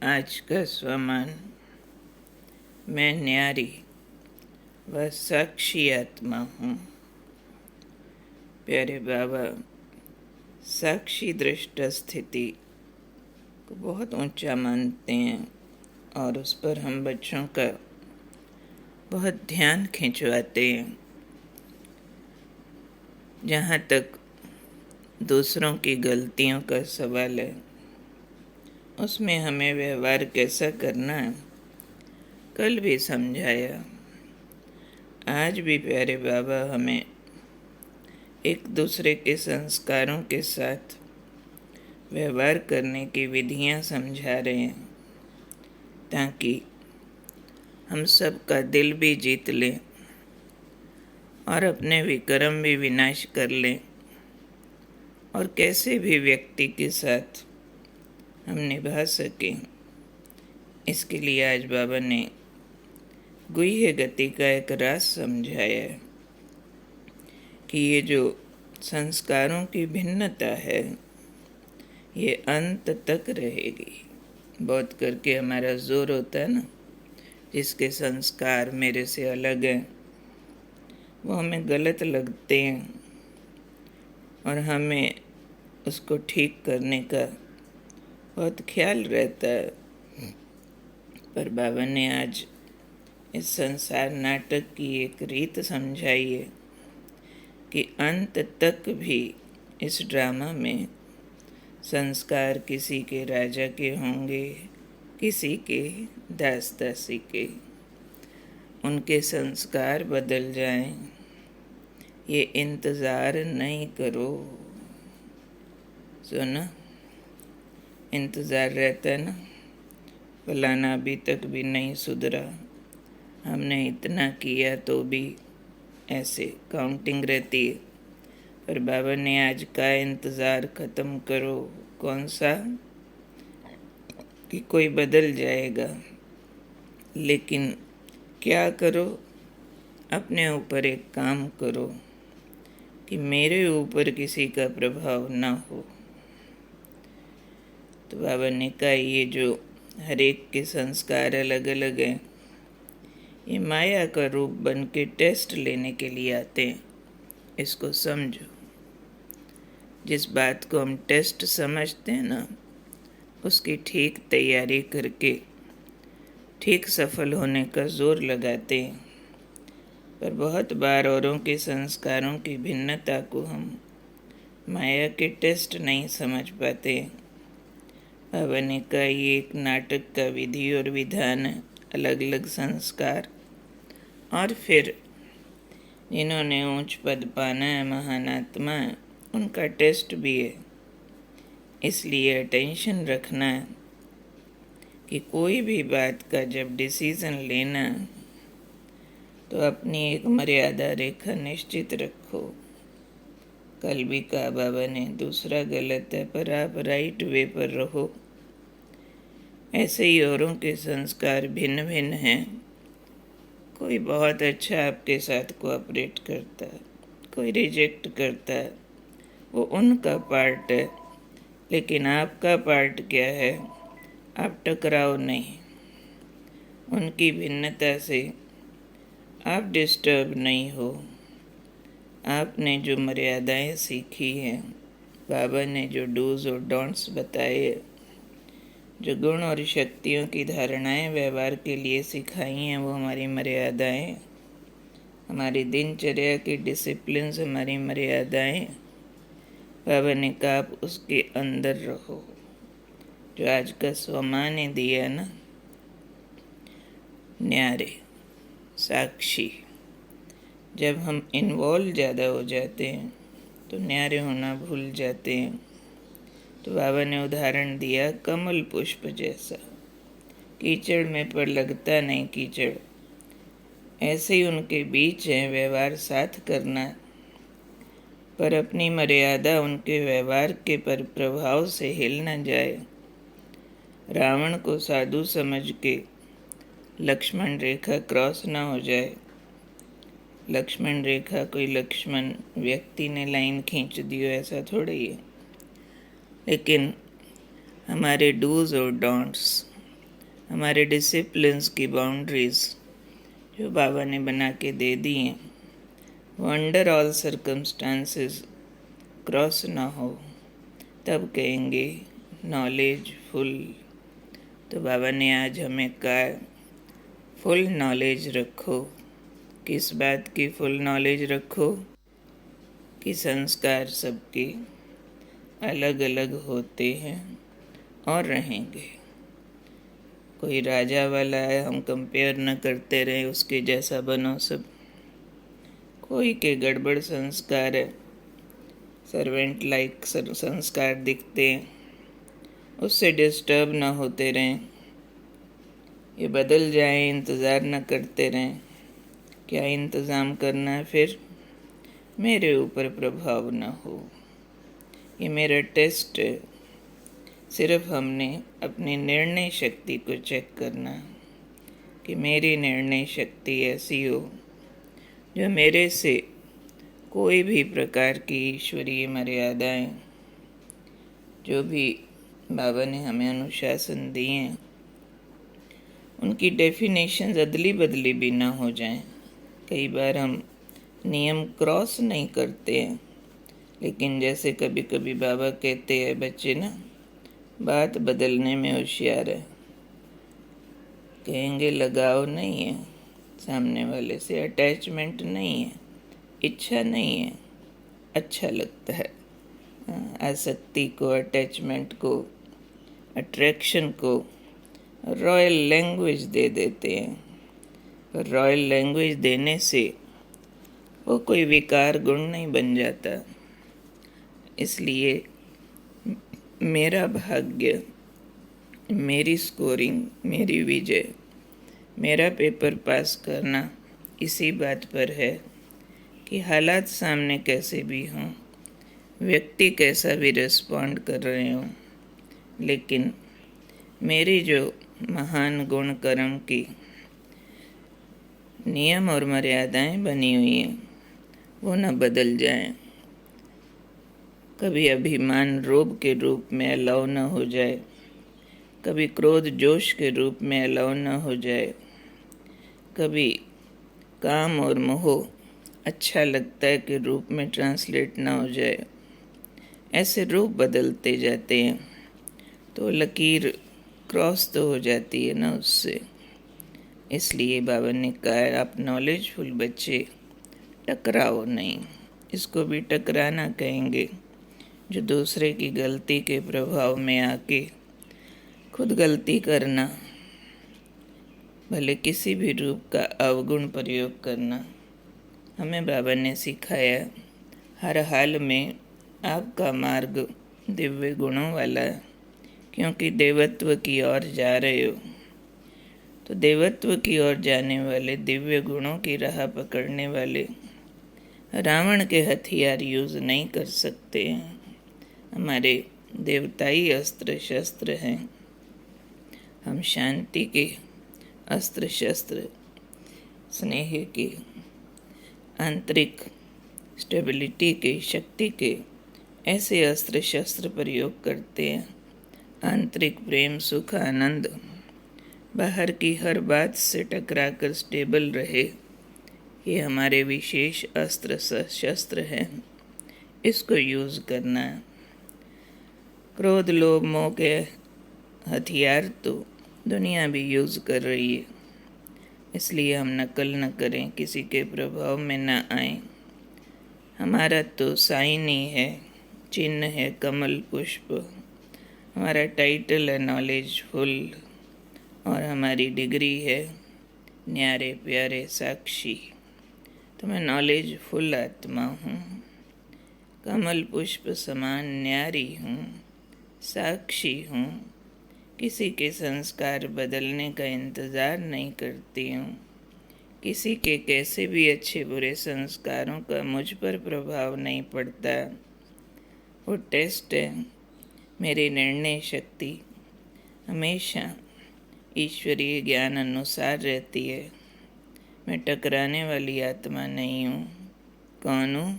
आज का स्वमान। मैं न्यारी व साक्षी आत्मा हूँ। प्यारे बाबा साक्षी दृष्ट स्थिति को बहुत ऊंचा मानते हैं और उस पर हम बच्चों का बहुत ध्यान खिंचवाते हैं। जहाँ तक दूसरों की गलतियों का सवाल है, उसमें हमें व्यवहार कैसा करना है कल भी समझाया। आज भी प्यारे बाबा हमें एक दूसरे के संस्कारों के साथ व्यवहार करने की विधियां समझा रहे हैं, ताकि हम सब का दिल भी जीत लें और अपने विक्रम भी विनाश कर लें और कैसे भी व्यक्ति के साथ हम निभा सकें। इसके लिए आज बाबा ने गुह्य गति का एक राज समझाया है कि ये जो संस्कारों की भिन्नता है ये अंत तक रहेगी। बहुत करके हमारा जोर होता है ना, जिसके संस्कार मेरे से अलग हैं वो हमें गलत लगते हैं और हमें उसको ठीक करने का बहुत ख्याल रहता है। पर बाबा ने आज इस संसार नाटक की एक रीत समझाई है कि अंत तक भी इस ड्रामा में संस्कार किसी के राजा के होंगे, किसी के दास दासी के। उनके संस्कार बदल जाएं, ये इंतज़ार नहीं करो। सुना, इंतज़ार रहता है ना, फलाना अभी तक भी नहीं सुधरा, हमने इतना किया तो भी ऐसे काउंटिंग रहती है। पर बाबा ने आज का इंतज़ार ख़त्म करो। कौन सा? कि कोई बदल जाएगा, लेकिन क्या करो? अपने ऊपर एक काम करो कि मेरे ऊपर किसी का प्रभाव ना हो। तो बाबा ने कहा ये जो हर एक के संस्कार अलग अलग हैं, ये माया का रूप बन के टेस्ट लेने के लिए आते हैं। इसको समझो। जिस बात को हम टेस्ट समझते हैं ना, उसकी ठीक तैयारी करके ठीक सफल होने का जोर लगाते हैं। पर बहुत बार औरों के संस्कारों की भिन्नता को हम माया के टेस्ट नहीं समझ पाते। बाबा ने कहा ये एक नाटक का विधि और विधान है, अलग अलग संस्कार, और फिर जिन्होंने ऊंच पद पाना है, महान आत्मा है, उनका टेस्ट भी है। इसलिए अटेंशन रखना है कि कोई भी बात का जब डिसीज़न लेना तो अपनी एक मर्यादा रेखा निश्चित रखो। कल भी कहा बाबा ने, दूसरा गलत है पर आप राइट वे पर रहो। ऐसे ही औरों के संस्कार भिन्न भिन्न हैं। कोई बहुत अच्छा आपके साथ कोऑपरेट करता है, कोई रिजेक्ट करता है, वो उनका पार्ट है। लेकिन आपका पार्ट क्या है? आप टकराओ नहीं, उनकी भिन्नता से आप डिस्टर्ब नहीं हो। आपने जो मर्यादाएं सीखी हैं, बाबा ने जो डूज और डोंट्स बताए, जो गुण और शक्तियों की धारणाएं व्यवहार के लिए सिखाई हैं, वो हमारी मर्यादाएं, हमारी दिनचर्या की डिसिप्लिन हमारी मर्यादाएं। बाबा ने कहा आप उसके अंदर रहो। जो आज का स्वमान ने दिया ना, न्यारे साक्षी। जब हम इन्वॉल्व ज़्यादा हो जाते हैं तो न्यारे होना भूल जाते हैं। तो बाबा ने उदाहरण दिया कमल पुष्प जैसा, कीचड़ में पर लगता नहीं कीचड़। ऐसे ही उनके बीच है व्यवहार साथ करना, पर अपनी मर्यादा उनके व्यवहार के पर प्रभाव से हिल न जाए। रावण को साधु समझ के लक्ष्मण रेखा क्रॉस ना हो जाए। लक्ष्मण रेखा कोई लक्ष्मण व्यक्ति ने लाइन खींच दी हो, ऐसा थोड़ा ही है। लेकिन हमारे डूज और डोंट्स हमारे डिसिप्लिन्स की बाउंड्रीज जो बाबा ने बना के दे दी हैं, वो अंडर ऑल सर्कमस्टांसेस क्रॉस ना हो, तब कहेंगे नॉलेज फुल। तो बाबा ने आज हमें कहा फुल नॉलेज रखो। किस बात की फुल नॉलेज रखो? कि संस्कार सबके अलग अलग होते हैं और रहेंगे। कोई राजा वाला है, हम कंपेयर न करते रहे उसके जैसा बनो सब। कोई के गड़बड़ संस्कार है, सर्वेंट लाइक संस्कार दिखते हैं, उससे डिस्टर्ब ना होते रहें। ये बदल जाए इंतज़ार न करते रहें। क्या इंतज़ाम करना है फिर? मेरे ऊपर प्रभाव ना हो। ये मेरा टेस्ट है। सिर्फ हमने अपनी निर्णय शक्ति को चेक करना कि मेरी निर्णय शक्ति ऐसी हो जो मेरे से कोई भी प्रकार की ईश्वरीय मर्यादाएं, जो भी बाबा ने हमें अनुशासन दिए हैं, उनकी डेफिनेशंस अदली बदली भी ना हो जाएं। कई बार हम नियम क्रॉस नहीं करते हैं, लेकिन जैसे कभी कभी बाबा कहते हैं, बच्चे ना बात बदलने में होशियार है। कहेंगे लगाव नहीं है सामने वाले से, अटैचमेंट नहीं है, इच्छा नहीं है, अच्छा लगता है। आसक्ति को, अटैचमेंट को, अट्रैक्शन को रॉयल लैंग्वेज दे देते हैं। रॉयल लैंग्वेज देने से वो कोई विकार गुण नहीं बन जाता। इसलिए मेरा भाग्य, मेरी स्कोरिंग, मेरी विजय, मेरा पेपर पास करना इसी बात पर है कि हालात सामने कैसे भी हों, व्यक्ति कैसा भी रिस्पॉन्ड कर रहे हों, लेकिन मेरी जो महान गुण कर्म की नियम और मर्यादाएं बनी हुई हैं वो न बदल जाएं। कभी अभिमान रोब के रूप में अलाउ न हो जाए, कभी क्रोध जोश के रूप में अलाउ न हो जाए, कभी काम और मोह अच्छा लगता है के रूप में ट्रांसलेट ना हो जाए। ऐसे रूप बदलते जाते हैं तो लकीर क्रॉस तो हो जाती है ना उससे। इसलिए बाबा ने कहा, आप नॉलेजफुल बच्चे टकराओ नहीं। इसको भी टकराना कहेंगे, जो दूसरे की गलती के प्रभाव में आके खुद गलती करना, भले किसी भी रूप का अवगुण प्रयोग करना। हमें बाबा ने सिखाया हर हाल में आपका मार्ग दिव्य गुणों वाला है, क्योंकि देवत्व की ओर जा रहे हो। तो देवत्व की ओर जाने वाले, दिव्य गुणों की राह पकड़ने वाले रावण के हथियार यूज़ नहीं कर सकते हैं। हमारे देवताई अस्त्र शस्त्र हैं। हम शांति के अस्त्र शस्त्र, स्नेह के, आंतरिक स्टेबिलिटी के, शक्ति के ऐसे अस्त्र शस्त्र प्रयोग करते हैं। आंतरिक प्रेम, सुख, आनंद बाहर की हर बात से टकरा कर स्टेबल रहे, ये हमारे विशेष अस्त्र शस्त्र हैं। इसको यूज़ करना है। क्रोध, लोभ, मोह के हथियार तो दुनिया भी यूज़ कर रही है, इसलिए हम नकल न करें, किसी के प्रभाव में न आए। हमारा तो साइन ही है, चिन्ह है कमल पुष्प, हमारा टाइटल है नॉलेजफुल, और हमारी डिग्री है न्यारे प्यारे साक्षी। तो मैं नॉलेजफुल आत्मा हूँ, कमल पुष्प समान न्यारी हूँ, साक्षी हूँ। किसी के संस्कार बदलने का इंतज़ार नहीं करती हूँ। किसी के कैसे भी अच्छे बुरे संस्कारों का मुझ पर प्रभाव नहीं पड़ता। वो टेस्ट है। मेरी निर्णय शक्ति हमेशा ईश्वरीय ज्ञान अनुसार रहती है। मैं टकराने वाली आत्मा नहीं हूँ। कौन हूँ?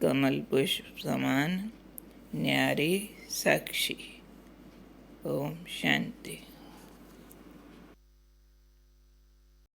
कमल पुष्प समान न्यारी साक्षी। ओम शांति।